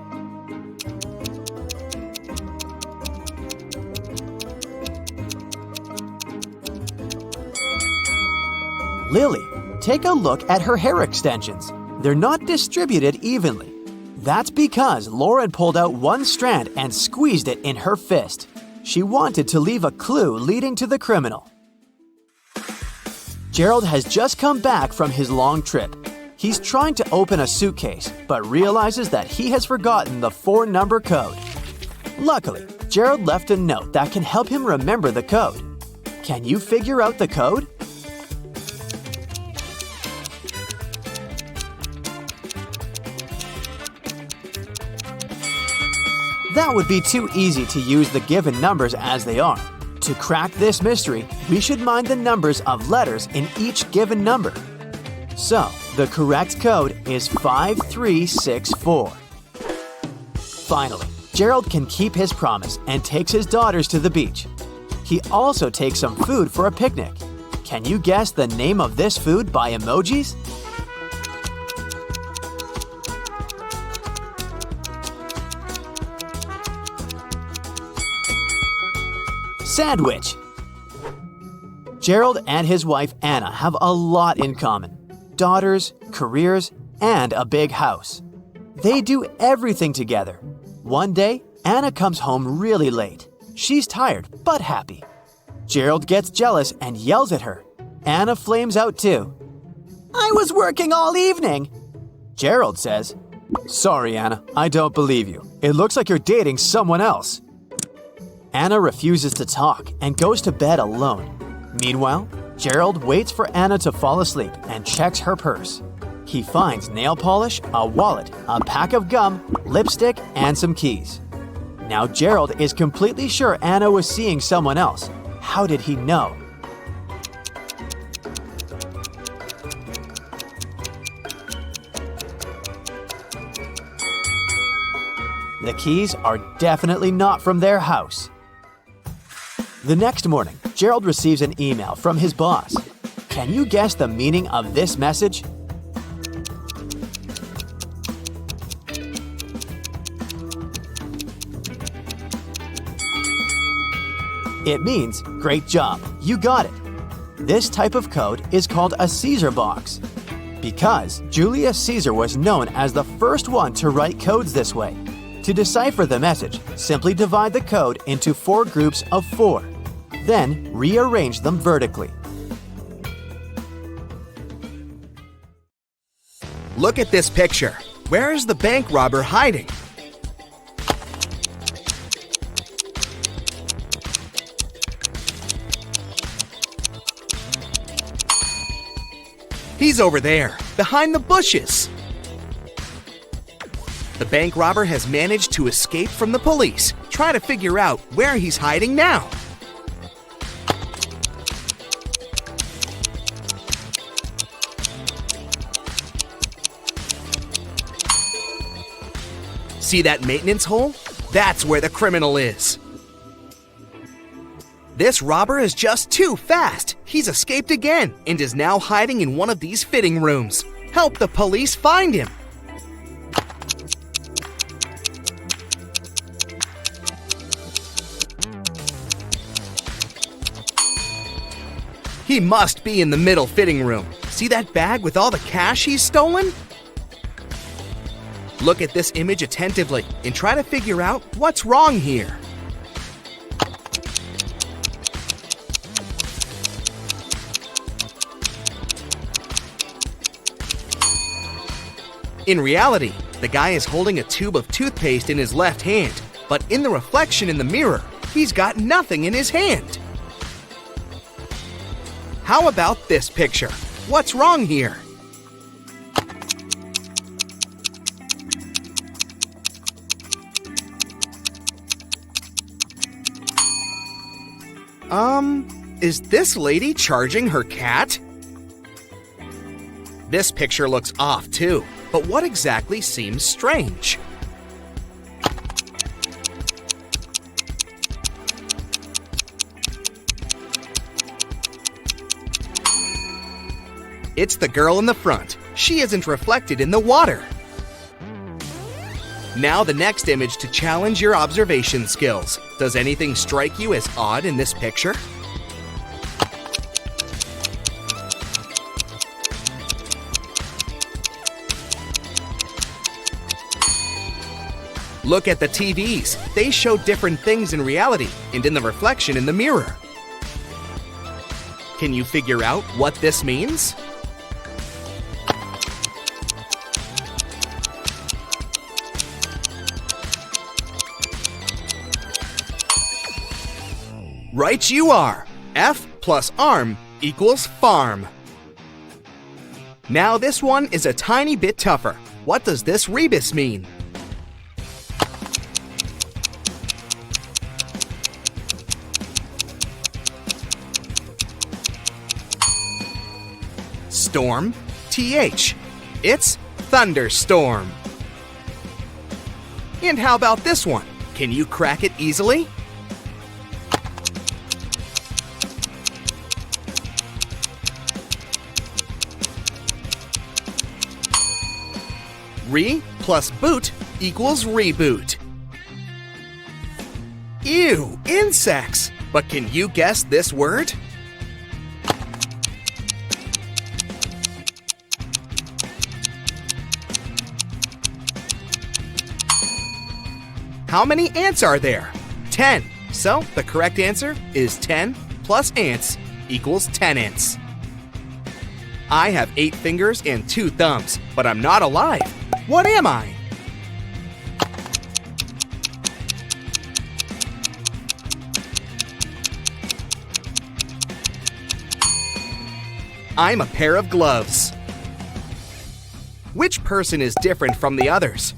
Lily. Take a look at her hair extensions. They're not distributed evenly. That's because Lauren pulled out one strand and squeezed it in her fist. She wanted to leave a clue leading to the criminal. Gerald has just come back from his long trip. He's trying to open a suitcase, but realizes that he has forgotten the 4-number code. Luckily, Gerald left a note that can help him remember the code. Can you figure out the code? That would be too easy to use the given numbers as they are. To crack this mystery, we should mind the numbers of letters in each given number. So, the correct code is 5364. Finally, Gerald can keep his promise and takes his daughters to the beach. He also takes some food for a picnic. Can you guess the name of this food by emojis? Sandwich. Gerald and his wife Anna have a lot in common: daughters, careers, and a big house. They do everything together. One day, Anna comes home really late. She's tired but happy. Gerald gets jealous and yells at her. Anna flames out too. "I was working all evening." Gerald says, "Sorry, Anna, I don't believe you. It looks like you're dating someone else." Anna refuses to talk and goes to bed alone. Meanwhile, Gerald waits for Anna to fall asleep and checks her purse. He finds nail polish, a wallet, a pack of gum, lipstick, and some keys. Now Gerald is completely sure Anna was seeing someone else. How did he know? The keys are definitely not from their house. The next morning, Gerald receives an email from his boss. Can you guess the meaning of this message? It means, "Great job, you got it." This type of code is called a Caesar box. Because Julius Caesar was known as the first one to write codes this way. To decipher the message, simply divide the code into 4 groups of 4. Then rearrange them vertically. Look at this picture. Where is the bank robber hiding? He's over there, behind the bushes. The bank robber has managed to escape from the police. Try to figure out where he's hiding now. See that maintenance hole? That's where the criminal is. This robber is just too fast. He's escaped again and is now hiding in one of these fitting rooms. Help the police find him. He must be in the middle fitting room. See that bag with all the cash he's stolen? Look at this image attentively and try to figure out what's wrong here. In reality, the guy is holding a tube of toothpaste in his left hand, but in the reflection in the mirror, he's got nothing in his hand. How about this picture? What's wrong here? Is this lady charging her cat? This picture looks off too, but what exactly seems strange? It's the girl in the front. She isn't reflected in the water. Now the next image to challenge your observation skills. Does anything strike you as odd in this picture? Look at the TVs. They show different things in reality and in the reflection in the mirror. Can you figure out what this means? Right you are! F plus arm equals farm. Now this one is a tiny bit tougher. What does this rebus mean? Storm, TH. It's thunderstorm. And how about this one? Can you crack it easily? Re plus boot equals reboot. Ew, insects! But can you guess this word? How many ants are there? 10. So the correct answer is 10 plus ants equals 10 ants. I have 8 fingers and 2 thumbs, but I'm not alive. What am I? I'm a pair of gloves. Which person is different from the others?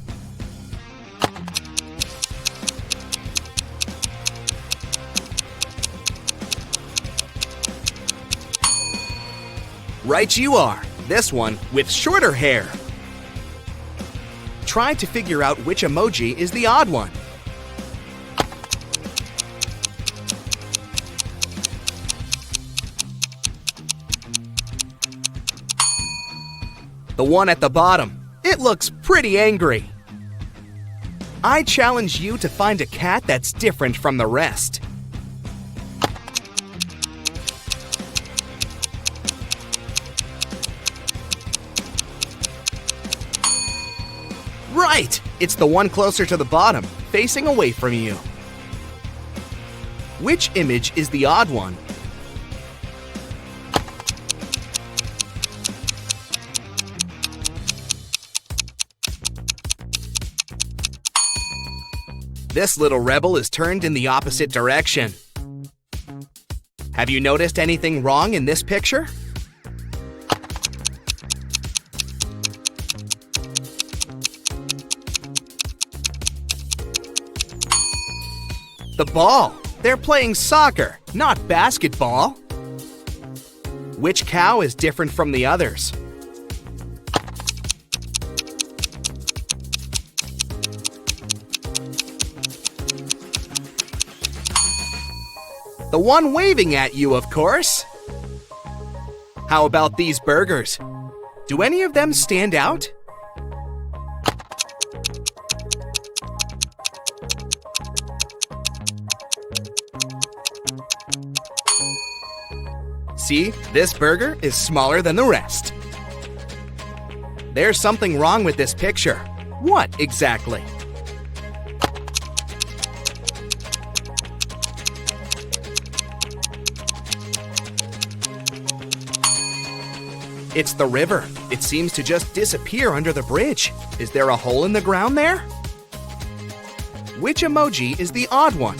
Right you are. This one with shorter hair. Try to figure out which emoji is the odd one. The one at the bottom. It looks pretty angry. I challenge you to find a cat that's different from the rest. Right! It's the one closer to the bottom, facing away from you. Which image is the odd one? This little rebel is turned in the opposite direction. Have you noticed anything wrong in this picture? The ball. They're playing soccer, not basketball. Which cow is different from the others? The one waving at you, of course. How about these burgers? Do any of them stand out? See, this burger is smaller than the rest. There's something wrong with this picture. What exactly? It's the river. It seems to just disappear under the bridge. Is there a hole in the ground there? Which emoji is the odd one?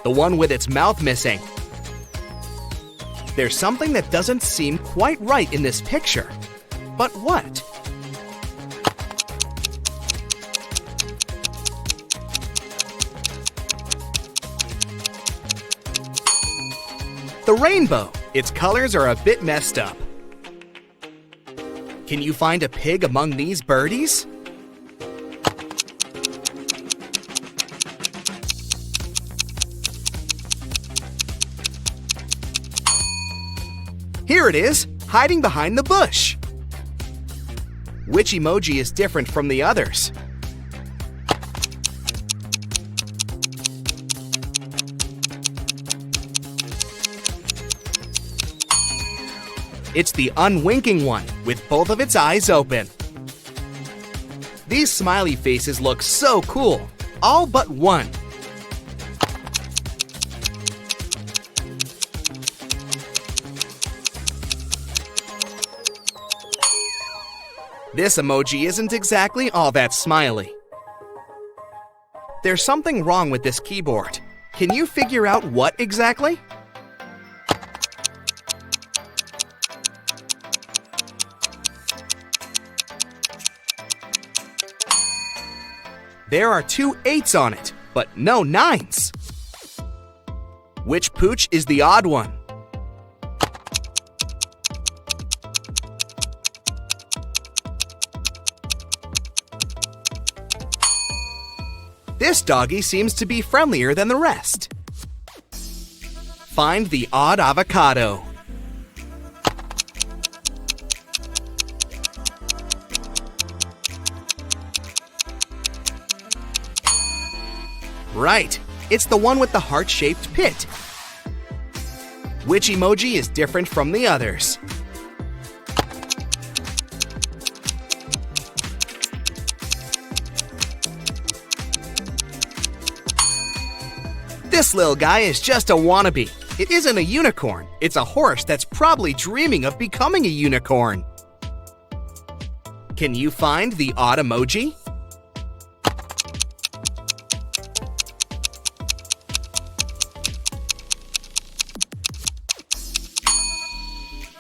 The one with its mouth missing. There's something that doesn't seem quite right in this picture. But what? The rainbow. Its colors are a bit messed up. Can you find a pig among these birdies? Here it is, hiding behind the bush. Which emoji is different from the others? It's the unwinking one, with both of its eyes open. These smiley faces look so cool, all but one. This emoji isn't exactly all that smiley. There's something wrong with this keyboard. Can you figure out what exactly? There are 2 8s on it, but no 9s. Which pooch is the odd one? This doggy seems to be friendlier than the rest. Find the odd avocado. Right, it's the one with the heart-shaped pit. Which emoji is different from the others? This little guy is just a wannabe. It isn't a unicorn. It's a horse that's probably dreaming of becoming a unicorn. Can you find the odd emoji?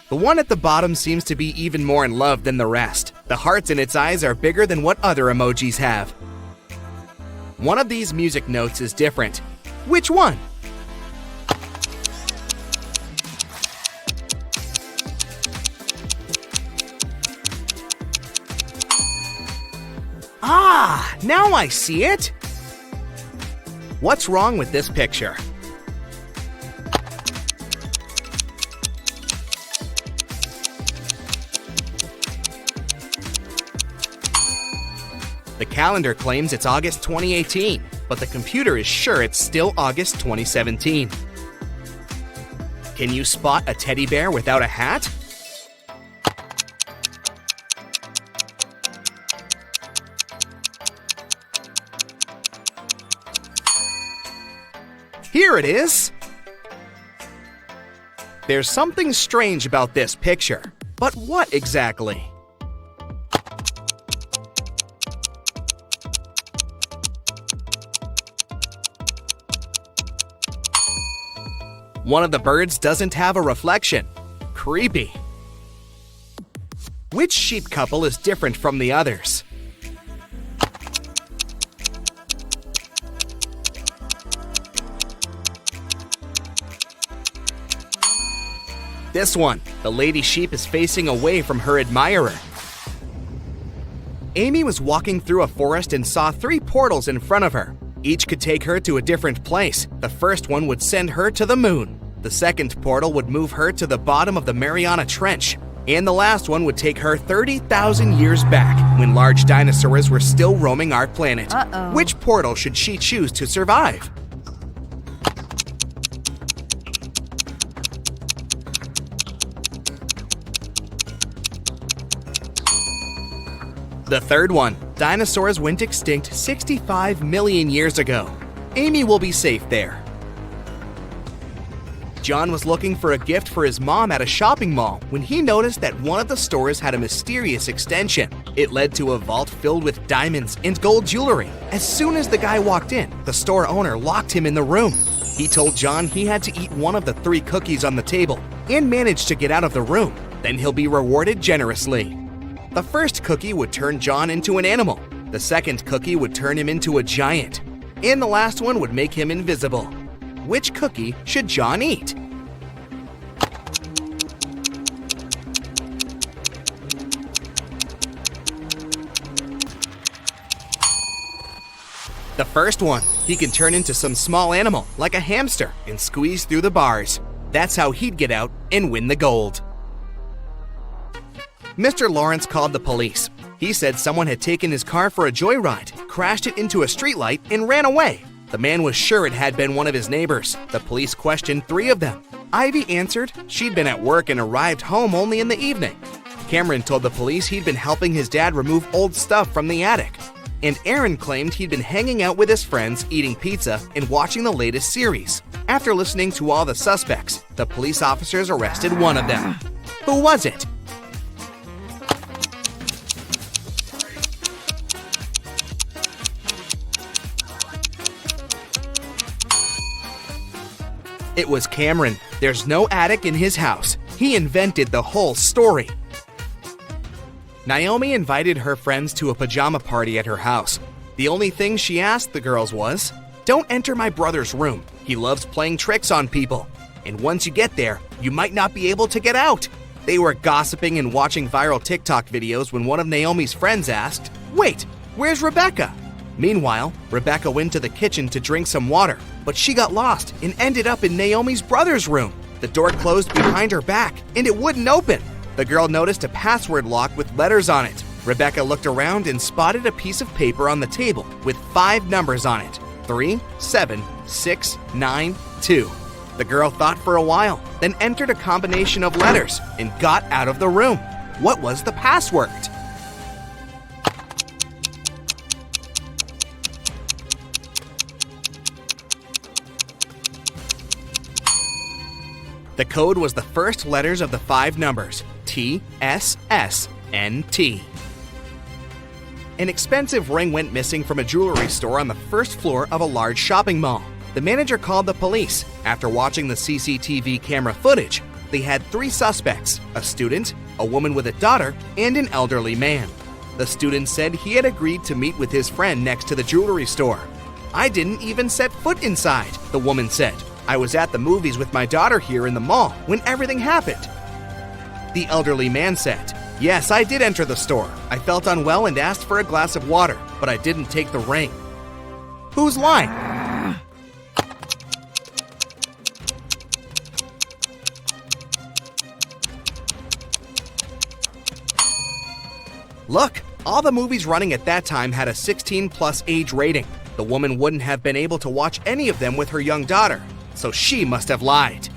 The one at the bottom seems to be even more in love than the rest. The hearts in its eyes are bigger than what other emojis have. One of these music notes is different. Which one? Ah, now I see it. What's wrong with this picture? The calendar claims it's August 2018, but the computer is sure it's still August 2017. Can you spot a teddy bear without a hat? Here it is! There's something strange about this picture. But what exactly? One of the birds doesn't have a reflection. Creepy. Which sheep couple is different from the others? This one. The lady sheep is facing away from her admirer. Amy was walking through a forest and saw 3 portals in front of her. Each could take her to a different place. The first one would send her to the moon. The second portal would move her to the bottom of the Mariana Trench. And the last one would take her 30,000 years back, when large dinosaurs were still roaming our planet. Which portal should she choose to survive? The third one. Dinosaurs went extinct 65 million years ago. Amy will be safe there. John was looking for a gift for his mom at a shopping mall when he noticed that one of the stores had a mysterious extension. It led to a vault filled with diamonds and gold jewelry. As soon as the guy walked in, the store owner locked him in the room. He told John he had to eat one of the 3 cookies on the table and manage to get out of the room. Then he'll be rewarded generously. The first cookie would turn John into an animal. The second cookie would turn him into a giant. And the last one would make him invisible. Which cookie should John eat? The first one. He can turn into some small animal, like a hamster, and squeeze through the bars. That's how he'd get out and win the gold. Mr. Lawrence called the police. He said someone had taken his car for a joyride, crashed it into a streetlight, and ran away. The man was sure it had been one of his neighbors. The police questioned 3 of them. Ivy answered she'd been at work and arrived home only in the evening. Cameron told the police he'd been helping his dad remove old stuff from the attic. And Aaron claimed he'd been hanging out with his friends, eating pizza, and watching the latest series. After listening to all the suspects, the police officers arrested one of them. Who was it? It was Cameron. There's no attic in his house. He invented the whole story. Naomi invited her friends to a pajama party at her house. The only thing she asked the girls was, "Don't enter my brother's room. He loves playing tricks on people. And once you get there, you might not be able to get out." They were gossiping and watching viral TikTok videos when one of Naomi's friends asked, "Wait, where's Rebecca?" Meanwhile, Rebecca went to the kitchen to drink some water, but she got lost and ended up in Naomi's brother's room. The door closed behind her back, and it wouldn't open. The girl noticed a password lock with letters on it. Rebecca looked around and spotted a piece of paper on the table with 5 numbers on it: 3, 7, 6, 9, 2. The girl thought for a while, then entered a combination of letters and got out of the room. What was the password? The code was the first letters of the 5 numbers, TSSNT. An expensive ring went missing from a jewelry store on the first floor of a large shopping mall. The manager called the police. After watching the CCTV camera footage, they had 3 suspects: a student, a woman with a daughter, and an elderly man. The student said he had agreed to meet with his friend next to the jewelry store. "I didn't even set foot inside," the woman said. "I was at the movies with my daughter here in the mall when everything happened." The elderly man said, "Yes, I did enter the store. I felt unwell and asked for a glass of water, but I didn't take the ring." Who's lying? Look, all the movies running at that time had a 16+ age rating. The woman wouldn't have been able to watch any of them with her young daughter, so she must have lied.